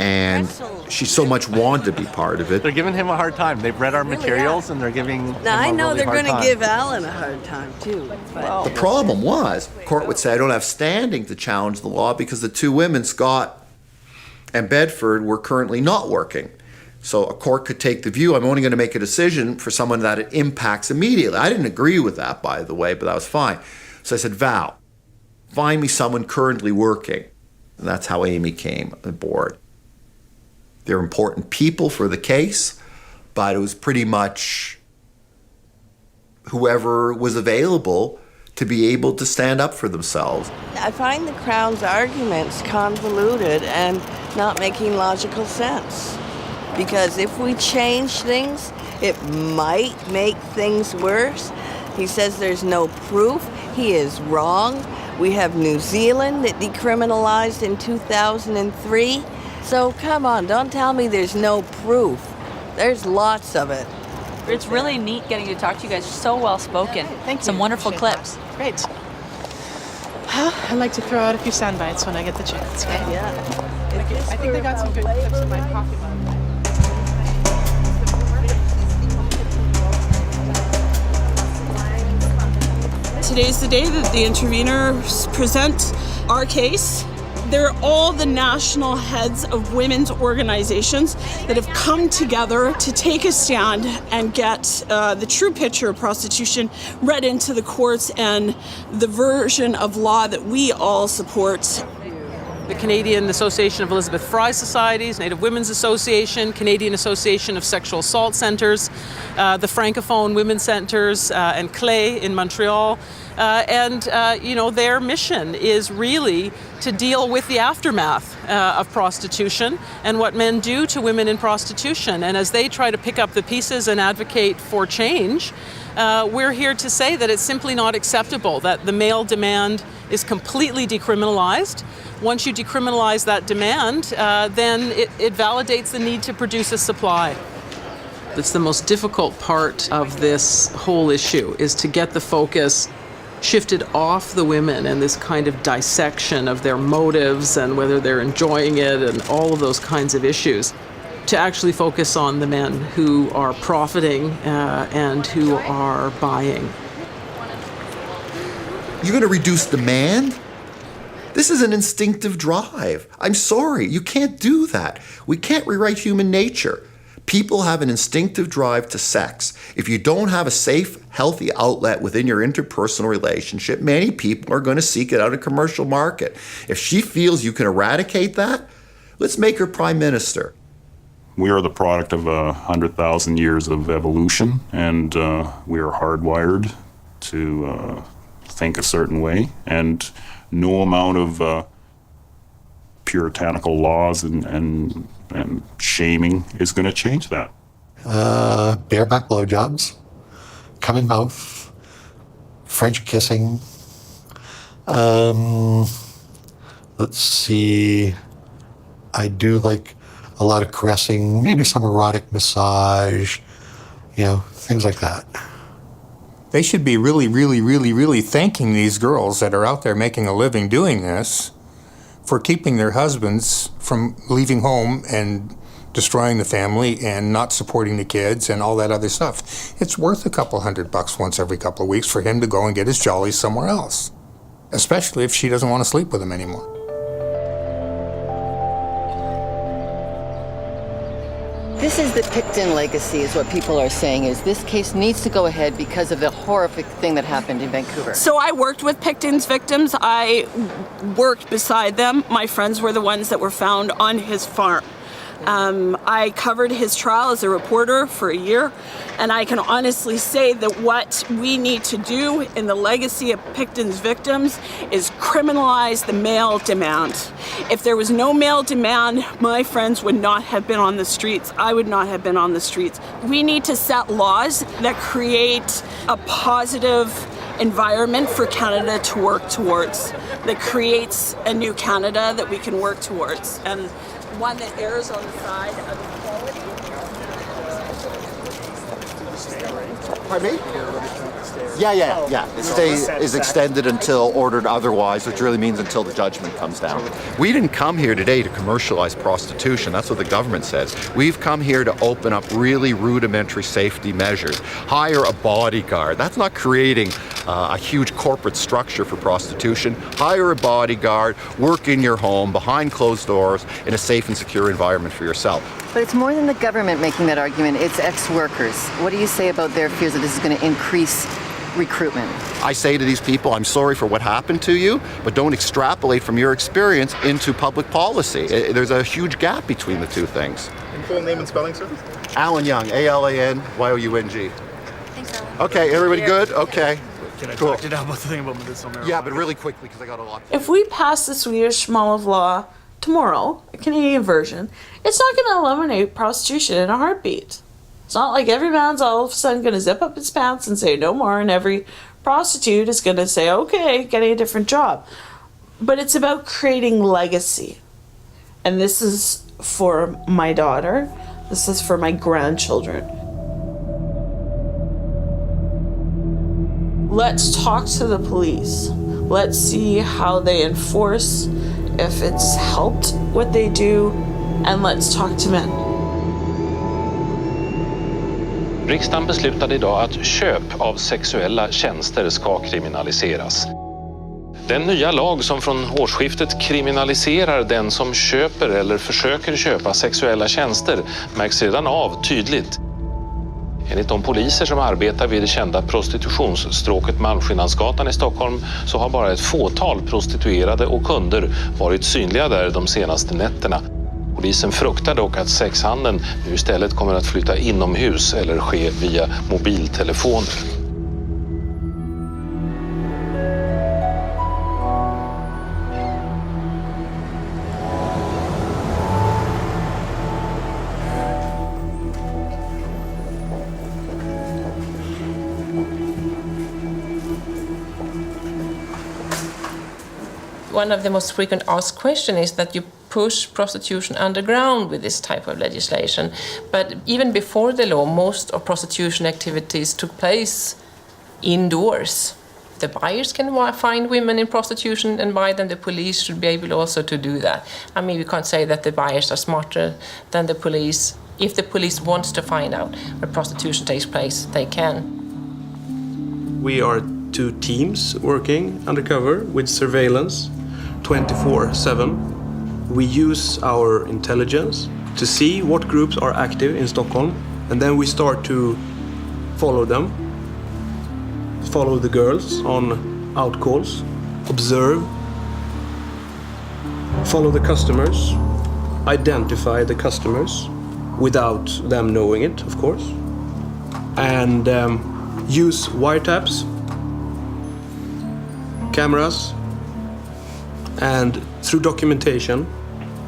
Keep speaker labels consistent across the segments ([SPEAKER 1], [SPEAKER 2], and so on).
[SPEAKER 1] and she so much wanted to be part of it.
[SPEAKER 2] They're giving him a hard time. They've read our materials and they're giving him
[SPEAKER 3] Now, I know
[SPEAKER 2] really
[SPEAKER 3] they're
[SPEAKER 2] hard
[SPEAKER 3] going to
[SPEAKER 2] time.
[SPEAKER 3] give Alan a hard time, too. But
[SPEAKER 1] The problem was, court would say, I don't have standing to challenge the law because the two women, Scott and Bedford, were currently not working. So a court could take the view, I'm only going to make a decision for someone that it impacts immediately. I didn't agree with that, by the way, but that was fine. So I said, Val, find me someone currently working. And that's how Amy came aboard. They're important people for the case, but it was pretty much whoever was available to be able to stand up for themselves.
[SPEAKER 3] I find the Crown's arguments convoluted and not making logical sense. Because if we change things, it might make things worse. He says there's no proof. He is wrong. We have New Zealand that decriminalized in 2003. So come on, don't tell me there's no proof. There's lots of it.
[SPEAKER 4] It's really neat getting to talk to you guys. So well spoken.
[SPEAKER 5] Thank you.
[SPEAKER 4] Some wonderful clips.
[SPEAKER 5] Great. I like to throw out a few sound bites when I get the chance. Okay?
[SPEAKER 3] Yeah.
[SPEAKER 5] I think they got some good clips in my pocket.
[SPEAKER 6] Today's the day that the interveners present our case. They're all the national heads of women's organizations that have come together to take a stand and get the true picture of prostitution read into the courts and the version of law that we all support.
[SPEAKER 7] The Canadian Association of Elizabeth Fry Societies, Native Women's Association, Canadian Association of Sexual Assault Centres, the Francophone Women's Centres, and CLE in Montreal. Their mission is really to deal with the aftermath of prostitution and what men do to women in prostitution. And as they try to pick up the pieces and advocate for change, we're here to say that it's simply not acceptable, that the male demand is completely decriminalized. Once you decriminalize that demand, then it validates the need to produce a supply. It's the most difficult part of this whole issue, is to get the focus shifted off the women and this kind of dissection of their motives and whether they're enjoying it and all of those kinds of issues, to actually focus on the men who are profiting and who are buying.
[SPEAKER 1] You're going to reduce demand? This is an instinctive drive. I'm sorry, you can't do that. We can't rewrite human nature. People have an instinctive drive to sex. If you don't have a safe, healthy outlet within your interpersonal relationship, many people are going to seek it out in a commercial market. If she feels you can eradicate that, let's make her prime minister.
[SPEAKER 8] We are the product of 100,000 years of evolution, and we are hardwired to think a certain way, and no amount of puritanical laws and shaming is going to change that.
[SPEAKER 9] Bareback blowjobs, cum in mouth, French kissing. Let's see. I do like a lot of caressing, maybe some erotic massage, things like that.
[SPEAKER 10] They should be really, really, really, really thanking these girls that are out there making a living doing this for keeping their husbands from leaving home and destroying the family and not supporting the kids and all that other stuff. It's worth a couple $100 once every couple of weeks for him to go and get his jollies somewhere else, especially if she doesn't want to sleep with him anymore.
[SPEAKER 11] This is the Pickton legacy, is what people are saying, is this case needs to go ahead because of the horrific thing that happened in Vancouver.
[SPEAKER 6] So I worked with Pickton's victims. I worked beside them. My friends were the ones that were found on his farm. I covered his trial as a reporter for a year, and I can honestly say that what we need to do in the legacy of Pickton's victims is criminalize the male demand. If there was no male demand, my friends would not have been on the streets. I would not have been on the streets. We need to set laws that create a positive environment for Canada to work towards, that creates a new Canada that we can work towards, and one that errs on the side of equality.
[SPEAKER 1] Pardon me? Yeah. The stay is extended until ordered otherwise, which really means until the judgment comes down. We didn't come here today to commercialize prostitution. That's what the government says. We've come here to open up really rudimentary safety measures. Hire a bodyguard. That's not creating a huge corporate structure for prostitution. Hire a bodyguard, work in your home, behind closed doors, in a safe and secure environment for yourself.
[SPEAKER 11] But it's more than the government making that argument. It's ex-workers. What do you say about their fears that this is going to increase recruitment?
[SPEAKER 1] I say to these people, I'm sorry for what happened to you, but don't extrapolate from your experience into public policy. There's a huge gap between the two things.
[SPEAKER 12] And full name and spelling, sir?
[SPEAKER 1] Alan Young, AlanYoung.
[SPEAKER 12] Thanks, Alan.
[SPEAKER 1] Okay, everybody good? Okay.
[SPEAKER 12] Can I
[SPEAKER 1] Cool.
[SPEAKER 12] talk to you now about the thing about medicinal marijuana?
[SPEAKER 1] Yeah, but really quickly because I got a lot.
[SPEAKER 6] If we pass the Swedish Small Law tomorrow, a Canadian version, it's not going to eliminate prostitution in a heartbeat. It's not like every man's all of a sudden going to zip up his pants and say no more, and every prostitute is going to say, okay, getting a different job. But it's about creating legacy. And this is for my daughter. This is for my grandchildren. Let's talk to the police. Let's see how they enforce, if it's helped what they do, and let's talk to men.
[SPEAKER 13] Riksdagen beslutade idag att köp av sexuella tjänster ska kriminaliseras. Den nya lag som från årsskiftet kriminaliserar den som köper eller försöker köpa sexuella tjänster märks redan av tydligt. Enligt de poliser som arbetar vid det kända prostitutionsstråket Malmskillnadsgatan i Stockholm så har bara ett fåtal prostituerade och kunder varit synliga där de senaste nätterna. Polisen fruktar dock att sexhandeln nu istället kommer att flytta inomhus eller ske via mobiltelefoner.
[SPEAKER 14] One of the most frequent asked questions is that you push prostitution underground with this type of legislation. But even before the law, most of prostitution activities took place indoors. The buyers can find women in prostitution and buy them. The police should be able also to do that. I mean, we can't say that the buyers are smarter than the police. If the police wants to find out where prostitution takes place, they can.
[SPEAKER 15] We are two teams working undercover with surveillance 24/7. We use our intelligence to see what groups are active in Stockholm, and then we start to follow them, follow the girls on outcalls, observe, follow the customers, identify the customers without them knowing it, of course, and use wiretaps, cameras, and through documentation,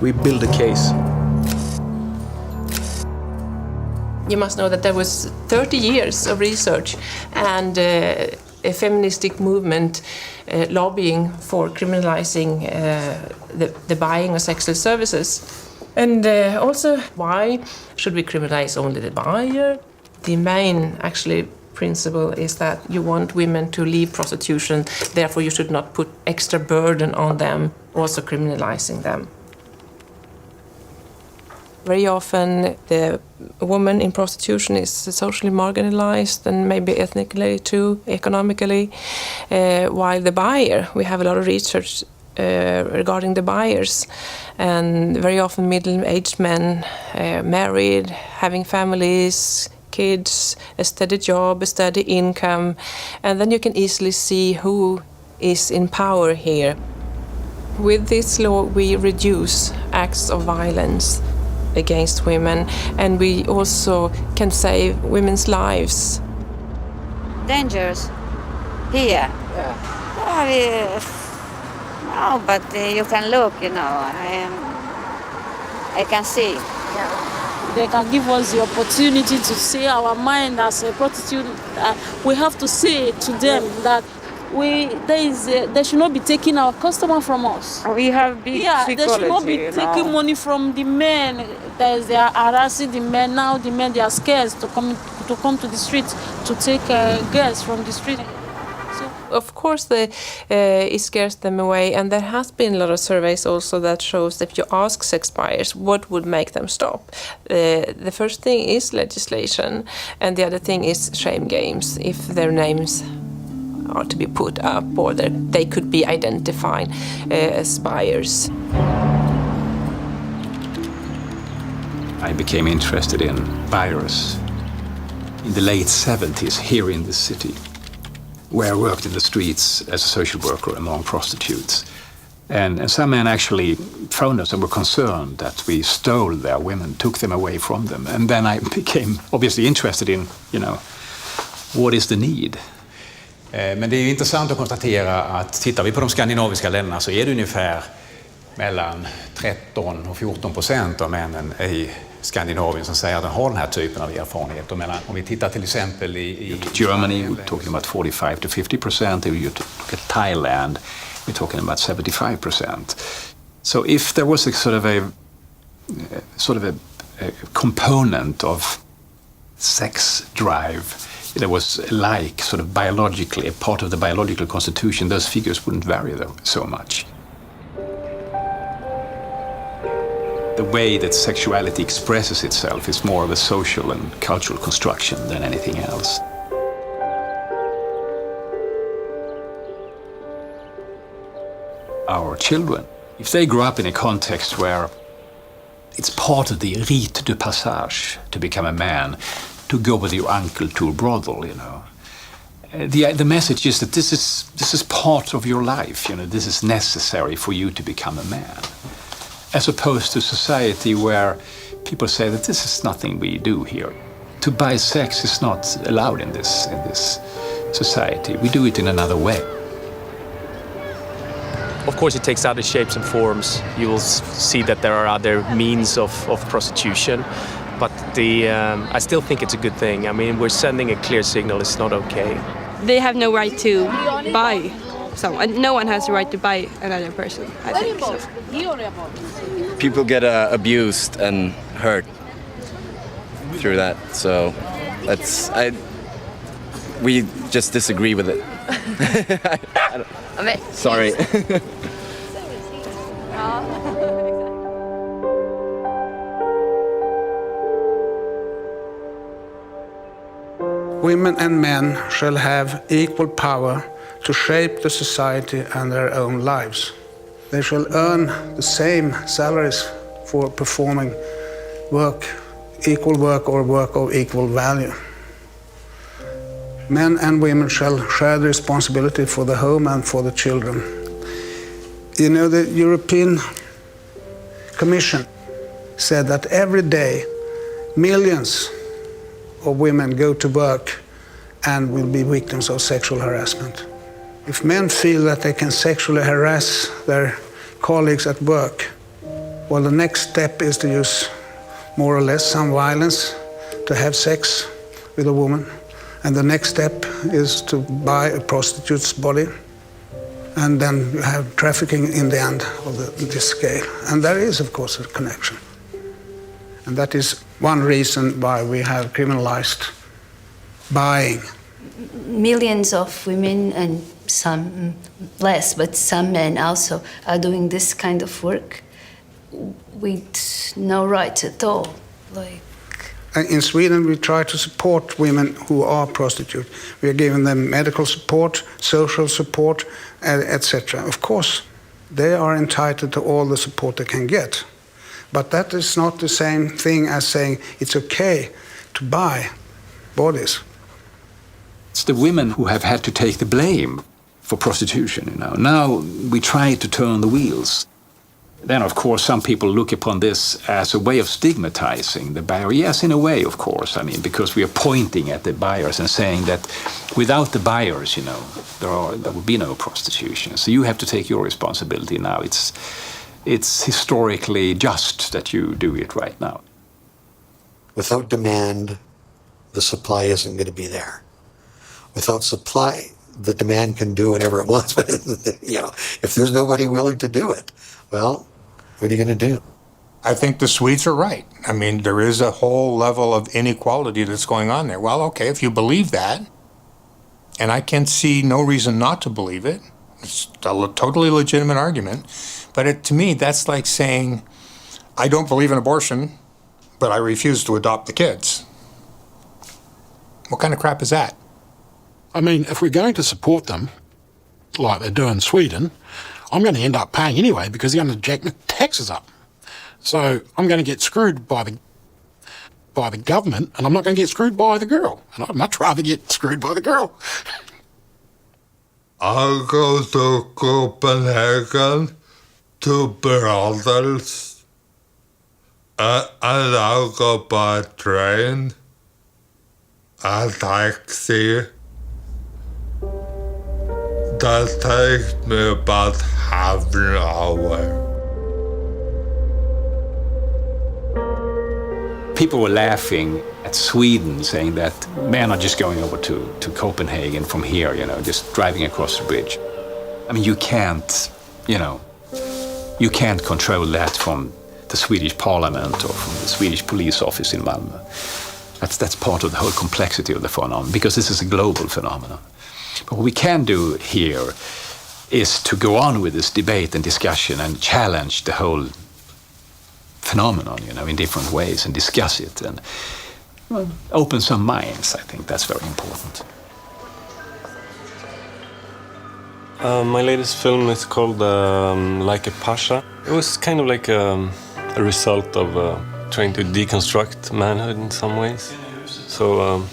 [SPEAKER 15] we build a case.
[SPEAKER 14] You must know that there was 30 years of research and a feministic movement lobbying for criminalizing the buying of sexual services. And also, why should we criminalize only the buyer? The main, actually, principle is that you want women to leave prostitution, therefore you should not put extra burden on them, also criminalizing them. Very often the woman in prostitution is socially marginalized and maybe ethnically too, economically, while the buyer, we have a lot of research regarding the buyers, and very often middle-aged men, married, having families, kids, a steady job, a steady income, and then you can easily see who is in power here. With this law, we reduce acts of violence against women, and we also can save women's lives.
[SPEAKER 16] Dangerous here. No, but you can look, you know. I can see.
[SPEAKER 17] They can give us the opportunity to see our mind as a prostitute. We have to say to them that they should not be taking our customer from us.
[SPEAKER 16] We have big psychology,
[SPEAKER 17] they should not be taking money from the men. They are harassing the men now. The men, they are scared to come to come to the street to take girls from the street.
[SPEAKER 14] Of course, it scares them away, and there has been a lot of surveys also that shows that if you ask sex buyers what would make them stop, the first thing is legislation, and the other thing is shame games. If their names are to be put up, or they could be identified as buyers.
[SPEAKER 18] I became interested in buyers in the late 70s here in this city, where I worked in the streets as a social worker among prostitutes. And some men actually phoned us and were concerned that we stole their women, took them away from them. And then I became obviously interested in, what is the need?
[SPEAKER 19] Men det är ju intressant att konstatera att tittar vi på de skandinaviska länderna så är det ungefär mellan 13 och 14% av männen i Skandinavien som säger att de har den här typen av erfarenhet. Om vi tittar till exempel i
[SPEAKER 18] Germany, we're talking about 45 to 50%. If you look at Thailand, we're talking about 75%. So if there was a sort of a component of sex drive, there was like sort of biologically a part of the biological constitution, those figures wouldn't vary so much. The way that sexuality expresses itself is more of a social and cultural construction than anything else. Our children, if they grow up in a context where it's part of the rite de passage to become a man, to go with your uncle to a brothel, the message is that this is part of your life. This is necessary for you to become a man. As opposed to society where people say that this is nothing we do here. To buy sex is not allowed in this society. We do it in another way.
[SPEAKER 20] Of course, it takes other shapes and forms. You will see that there are other means of prostitution, but I still think it's a good thing. I mean, we're sending a clear signal. It's not okay.
[SPEAKER 21] They have no right to buy someone. No one has the right to buy another person, I think. So.
[SPEAKER 22] People get abused and hurt through that, so we just disagree with it. Sorry.
[SPEAKER 23] Women and men shall have equal power to shape the society and their own lives. They shall earn the same salaries for performing work, equal work or work of equal value. Men and women shall share the responsibility for the home and for the children. The European Commission said that every day millions of women go to work and will be victims of sexual harassment. If men feel that they can sexually harass their colleagues at work, well, the next step is to use more or less some violence to have sex with a woman. And the next step is to buy a prostitute's body. And then you have trafficking in the end of this scale. And there is, of course, a connection. And that is one reason why we have criminalized buying.
[SPEAKER 24] Millions of women, and some less, but some men also, are doing this kind of work with no rights at all.
[SPEAKER 23] In Sweden, we try to support women who are prostitutes. We are giving them medical support, social support, etc. Of course, they are entitled to all the support they can get. But that is not the same thing as saying it's okay to buy bodies.
[SPEAKER 18] It's the women who have had to take the blame for prostitution. Now we try to turn the wheels. Then, of course, some people look upon this as a way of stigmatizing the buyer. Yes, in a way, of course. I mean, because we are pointing at the buyers and saying that without the buyers, there would be no prostitution. So you have to take your responsibility now. It's historically just that you do it right now.
[SPEAKER 9] Without demand, the supply isn't going to be there. Without supply, the demand can do whatever it wants. But if there's nobody willing to do it, well, what are you going to do?
[SPEAKER 10] I think the Swedes are right. I mean, there is a whole level of inequality that's going on there. Well, okay, if you believe that, and I can see no reason not to believe it, it's a totally legitimate argument, but to me, that's like saying, I don't believe in abortion, but I refuse to adopt the kids. What kind of crap is that?
[SPEAKER 2] I mean, if we're going to support them, like they do in Sweden, I'm going to end up paying anyway because they're going to jack my taxes up. So I'm going to get screwed by the government, and I'm not going to get screwed by the girl. And I'd much rather get screwed by the girl.
[SPEAKER 3] I'll go to Copenhagen to Brussels, and I'll go by train, a taxi. That takes me about half an hour.
[SPEAKER 18] People were laughing at Sweden, saying that men are just going over to Copenhagen from here, you know, just driving across the bridge. I mean, you can't control that from the Swedish parliament or from the Swedish police office in Malmö. That's part of the whole complexity of the phenomenon, because this is a global phenomenon. But what we can do here is to go on with this debate and discussion and challenge the whole phenomenon, you know, in different ways, and discuss it and open some minds. I think that's very important.
[SPEAKER 4] My latest film is called Like a Pasha. It was kind of like a result of trying to deconstruct manhood in some ways. So